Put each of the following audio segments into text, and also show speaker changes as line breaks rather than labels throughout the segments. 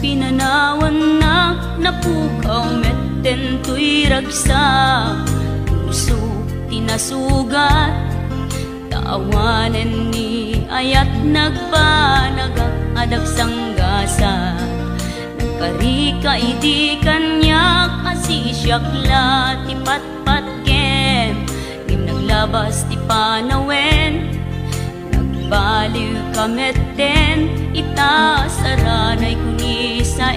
Pinanawan napukaw metten tuy ragsak, puso tinasugat, taawanen ni ayat nagpanagak adag sanggasa. Nagkarika idi kanyak asisyakla ti patpat kem, ngim naglabas ti panawen, nagbaliw kametten ita saranay kuni sa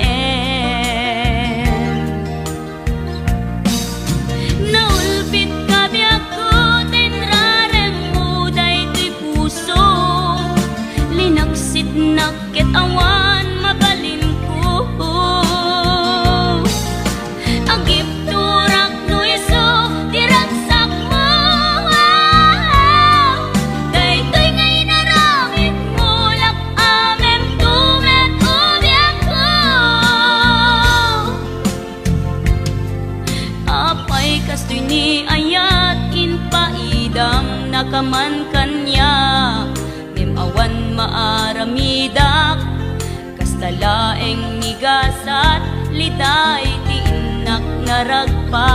naulpit kabiyak ko tenrarem mo daytoy puso, linaksit nakit awan mabalin ko, agip turak no iso diragsak mo, daytoy ngay narangit mo lak amem tumet ubiyak ko. Apay kastoy ni ayat inpaidam nakaman kanya, awan maaramidak kastalaeng nigasat litay ti inak naragpa.